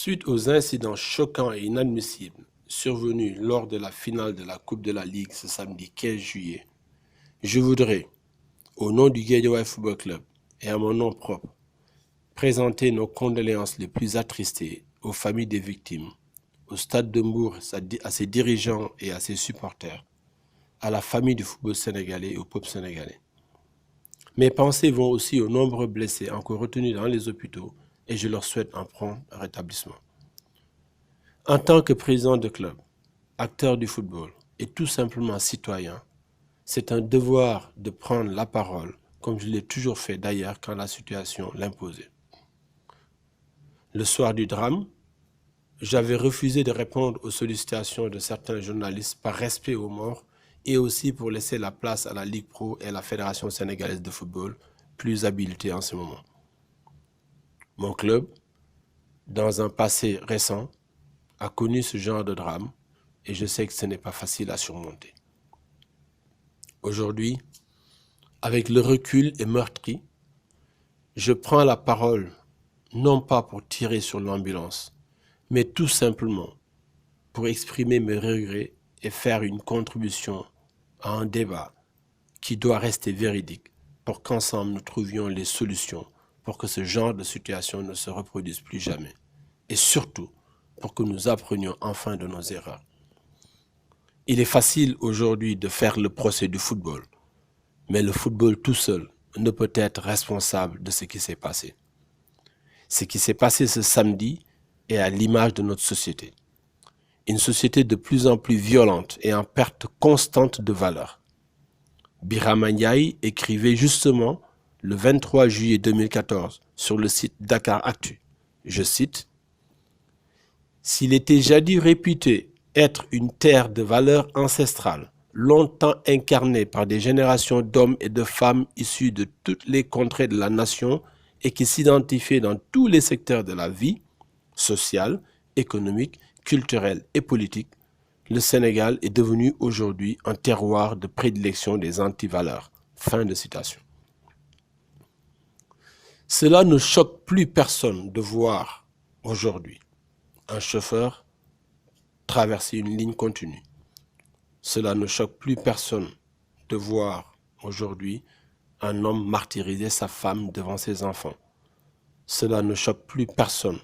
Suite aux incidents choquants et inadmissibles survenus lors de la finale de la Coupe de la Ligue ce samedi 15 juillet, je voudrais, au nom du Guédiawaye Football Club et à mon nom propre, présenter nos condoléances les plus attristées aux familles des victimes, au Stade de Mbour, à ses dirigeants et à ses supporters, à la famille du football sénégalais et au peuple sénégalais. Mes pensées vont aussi aux nombreux blessés encore retenus dans les hôpitaux et je leur souhaite un prompt rétablissement. En tant que président de club, acteur du football et tout simplement citoyen, c'est un devoir de prendre la parole, comme je l'ai toujours fait d'ailleurs quand la situation l'imposait. Le soir du drame, j'avais refusé de répondre aux sollicitations de certains journalistes par respect aux morts et aussi pour laisser la place à la Ligue Pro et à la Fédération sénégalaise de football, plus habilitées en ce moment. Mon club, dans un passé récent, a connu ce genre de drame et je sais que ce n'est pas facile à surmonter. Aujourd'hui, avec le recul et meurtri, je prends la parole non pas pour tirer sur l'ambulance, mais tout simplement pour exprimer mes regrets et faire une contribution à un débat qui doit rester véridique pour qu'ensemble nous trouvions les solutions pour que ce genre de situation ne se reproduise plus jamais. Et surtout, pour que nous apprenions enfin de nos erreurs. Il est facile aujourd'hui de faire le procès du football, mais le football tout seul ne peut être responsable de ce qui s'est passé. Ce qui s'est passé ce samedi est à l'image de notre société. Une société de plus en plus violente et en perte constante de valeur. Birama Ndiaye écrivait justement le 23 juillet 2014 sur le site Dakar Actu, je cite, « S'il était jadis réputé être une terre de valeurs ancestrales, longtemps incarnée par des générations d'hommes et de femmes issus de toutes les contrées de la nation et qui s'identifiaient dans tous les secteurs de la vie, sociale, économique, culturelle et politique, le Sénégal est devenu aujourd'hui un terroir de prédilection des antivaleurs. » Fin de citation. Cela ne choque plus personne de voir aujourd'hui un chauffeur traverser une ligne continue. Cela ne choque plus personne de voir aujourd'hui un homme martyriser sa femme devant ses enfants. Cela ne choque plus personne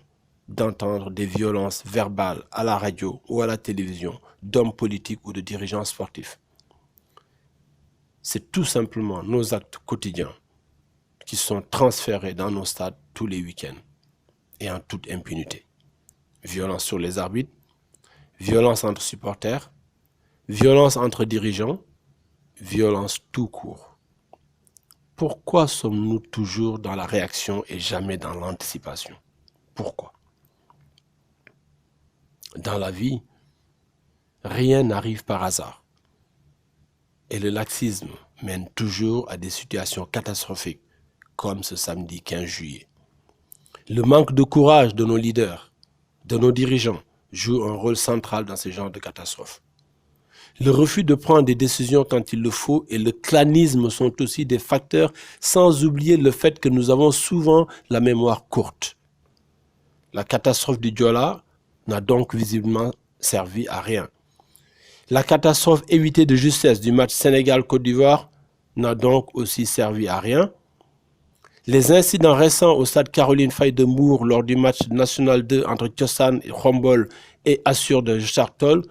d'entendre des violences verbales à la radio ou à la télévision d'hommes politiques ou de dirigeants sportifs. C'est tout simplement nos actes quotidiens qui sont transférés dans nos stades tous les week-ends et en toute impunité. Violence sur les arbitres, violence entre supporters, violence entre dirigeants, violence tout court. Pourquoi sommes-nous toujours dans la réaction et jamais dans l'anticipation? Pourquoi? Dans la vie, rien n'arrive par hasard. Et le laxisme mène toujours à des situations catastrophiques, comme ce samedi 15 juillet. Le manque de courage de nos leaders, de nos dirigeants, joue un rôle central dans ce genre de catastrophes. Le refus de prendre des décisions quand il le faut et le clanisme sont aussi des facteurs, sans oublier le fait que nous avons souvent la mémoire courte. La catastrophe du Diola n'a donc visiblement servi à rien. La catastrophe évitée de justesse du match Sénégal-Côte d'Ivoire n'a donc aussi servi à rien. Les incidents récents au stade Caroline Faye de Mbour lors du match national 2 entre Thiossane et Khombole et Assur de Richard Toll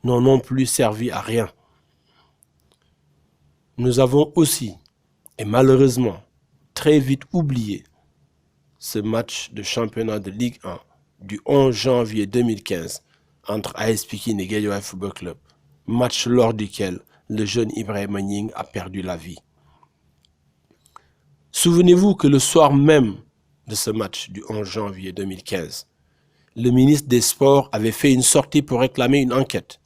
n'ont non plus servi à rien. Nous avons aussi, et malheureusement, très vite oublié ce match de championnat de Ligue 1 du 11 janvier 2015 entre AS Pikine et Guédiawaye Football Club, match lors duquel le jeune Ibrahima Gning a perdu la vie. Souvenez-vous que le soir même de ce match du 11 janvier 2015, le ministre des Sports avait fait une sortie pour réclamer une enquête.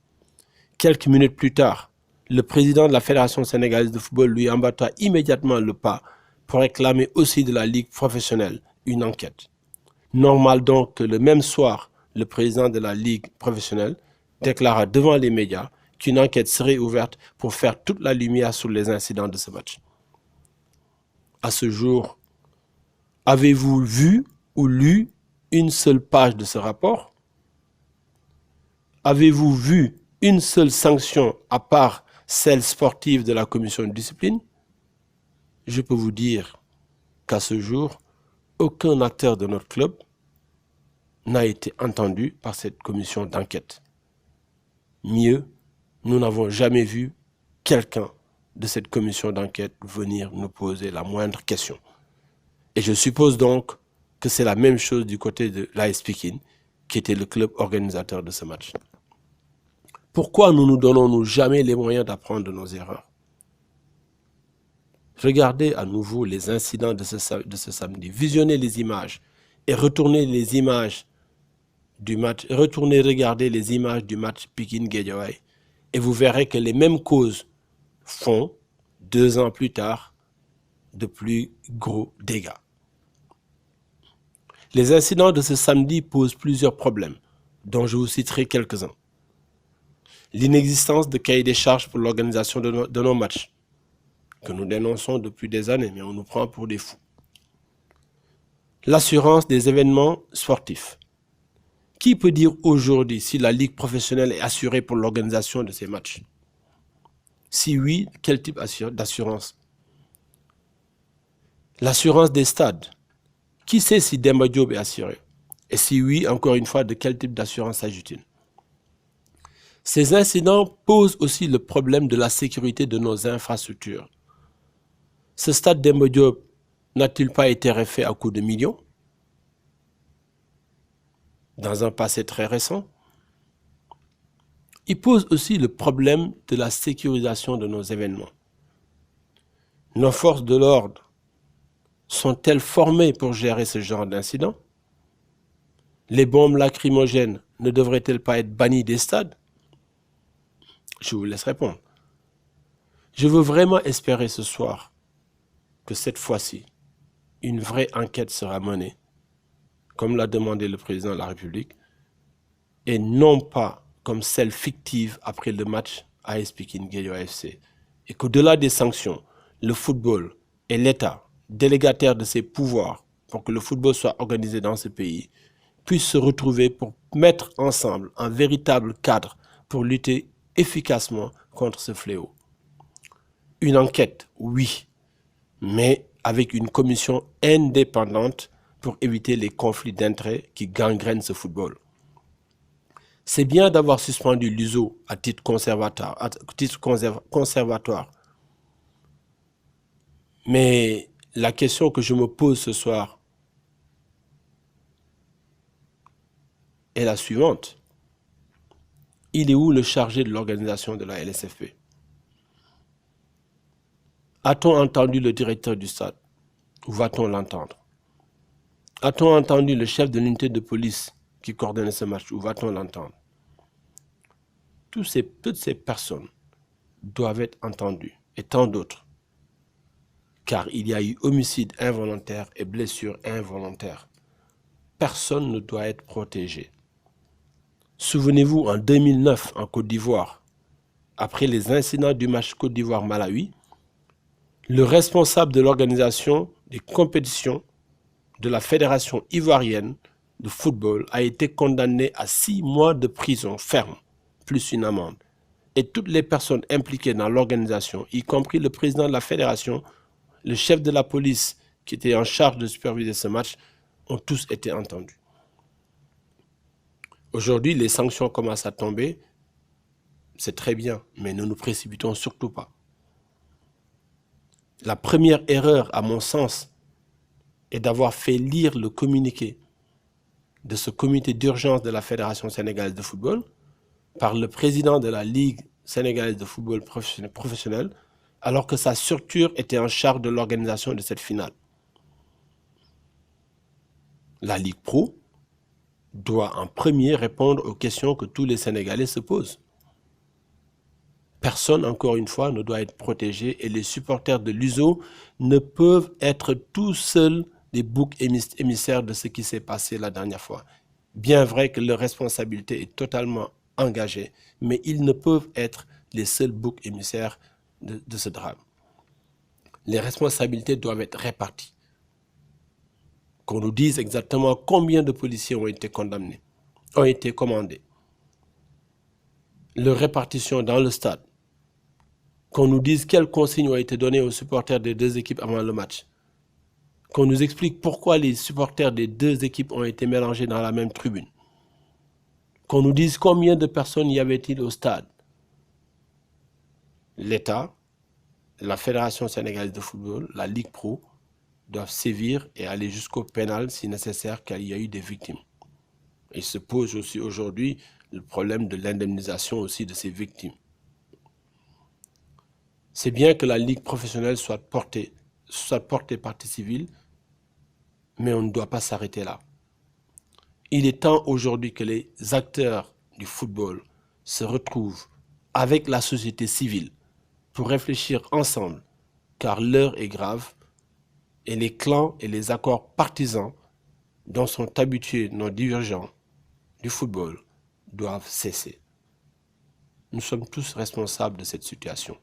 Quelques minutes plus tard, le président de la Fédération sénégalaise de football lui emboîta immédiatement le pas pour réclamer aussi de la Ligue professionnelle une enquête. Normal donc que le même soir, le président de la Ligue professionnelle déclara devant les médias qu'une enquête serait ouverte pour faire toute la lumière sur les incidents de ce match. À ce jour, avez-vous vu ou lu une seule page de ce rapport? Avez-vous vu une seule sanction à part celle sportive de la commission de discipline? Je peux vous dire qu'à ce jour, aucun acteur de notre club n'a été entendu par cette commission d'enquête. Mieux, nous n'avons jamais vu quelqu'un de cette commission d'enquête venir nous poser la moindre question. Et je suppose donc que c'est la même chose du côté de l'AS Pikine, qui était le club organisateur de ce match. Pourquoi ne nous donnons-nous jamais les moyens d'apprendre de nos erreurs? Regardez à nouveau les incidents de ce samedi, visionnez les images et retournez les images du match, retournez regarder les images du match Pikine-Guédiawaye et vous verrez que les mêmes causes font, 2 ans plus tard, de plus gros dégâts. Les incidents de ce samedi posent plusieurs problèmes, dont je vous citerai quelques-uns. L'inexistence de cahier des charges pour l'organisation de nos matchs, que nous dénonçons depuis des années, mais on nous prend pour des fous. L'assurance des événements sportifs. Qui peut dire aujourd'hui si la ligue professionnelle est assurée pour l'organisation de ces matchs? Si oui, quel type d'assurance? L'assurance des stades. Qui sait si Demba Diop est assuré? Et si oui, encore une fois, de quel type d'assurance s'agit-il? Ces incidents posent aussi le problème de la sécurité de nos infrastructures. Ce stade Demba Diop n'a-t-il pas été refait à coups de millions dans un passé très récent? Il pose aussi le problème de la sécurisation de nos événements. Nos forces de l'ordre sont-elles formées pour gérer ce genre d'incidents? Les bombes lacrymogènes ne devraient-elles pas être bannies des stades? Je vous laisse répondre. Je veux vraiment espérer ce soir que cette fois-ci, une vraie enquête sera menée, comme l'a demandé le président de la République, et non pas comme celle fictive après le match AS Pikine Guédiawaye FC. Et qu'au-delà des sanctions, le football et l'État, délégataire de ses pouvoirs pour que le football soit organisé dans ce pays, puissent se retrouver pour mettre ensemble un véritable cadre pour lutter efficacement contre ce fléau. Une enquête, oui, mais avec une commission indépendante pour éviter les conflits d'intérêts qui gangrènent ce football. C'est bien d'avoir suspendu l'USO à titre conservatoire. Mais la question que je me pose ce soir est la suivante. Il est où le chargé de l'organisation de la LSFP? A-t-on entendu le directeur du stade? Ou va-t-on l'entendre? A-t-on entendu le chef de l'unité de police qui coordonnait ce match? Ou va-t-on l'entendre? Toutes ces personnes doivent être entendues, et tant d'autres, car il y a eu homicide involontaire et blessure involontaire. Personne ne doit être protégé. Souvenez-vous, en 2009, en Côte d'Ivoire, après les incidents du match Côte d'Ivoire-Malawi, le responsable de l'organisation des compétitions de la Fédération ivoirienne de football a été condamné à 6 mois de prison ferme, plus une amende. Et toutes les personnes impliquées dans l'organisation, y compris le président de la fédération, le chef de la police qui était en charge de superviser ce match, ont tous été entendus. Aujourd'hui, les sanctions commencent à tomber. C'est très bien, mais ne nous précipitons surtout pas. La première erreur, à mon sens, est d'avoir fait lire le communiqué de ce comité d'urgence de la Fédération sénégalaise de football par le président de la Ligue sénégalaise de football professionnel, alors que sa structure était en charge de l'organisation de cette finale. La Ligue Pro doit en premier répondre aux questions que tous les Sénégalais se posent. Personne, encore une fois, ne doit être protégé et les supporters de l'USO ne peuvent être tout seuls des boucs émissaires de ce qui s'est passé la dernière fois. Bien vrai que leur responsabilité est totalement engagée, mais ils ne peuvent être les seuls boucs émissaires de ce drame. Les responsabilités doivent être réparties. Qu'on nous dise exactement combien de policiers ont été condamnés, ont été commandés. Leur répartition dans le stade. Qu'on nous dise quelles consignes ont été données aux supporters des deux équipes avant le match. Qu'on nous explique pourquoi les supporters des deux équipes ont été mélangés dans la même tribune. Qu'on nous dise combien de personnes y avait-il au stade. L'État, la Fédération sénégalaise de football, la Ligue Pro, doivent sévir et aller jusqu'au pénal si nécessaire car il y a eu des victimes. Il se pose aussi aujourd'hui le problème de l'indemnisation aussi de ces victimes. C'est bien que la Ligue professionnelle soit portée partie civile, mais on ne doit pas s'arrêter là. Il est temps aujourd'hui que les acteurs du football se retrouvent avec la société civile pour réfléchir ensemble, car l'heure est grave et les clans et les accords partisans dont sont habitués nos dirigeants du football doivent cesser. Nous sommes tous responsables de cette situation,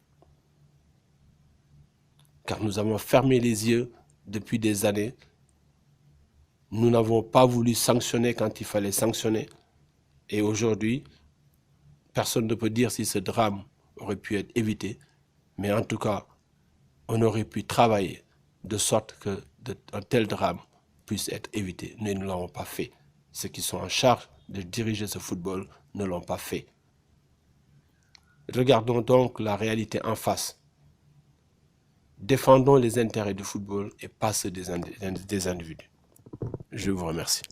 car nous avons fermé les yeux depuis des années. Nous n'avons pas voulu sanctionner quand il fallait sanctionner. Et aujourd'hui, personne ne peut dire si ce drame aurait pu être évité, mais en tout cas, on aurait pu travailler de sorte qu'un tel drame puisse être évité. Nous ne l'avons pas fait. Ceux qui sont en charge de diriger ce football ne l'ont pas fait. Regardons donc la réalité en face. Défendons les intérêts du football et pas ceux des individus. Je vous remercie.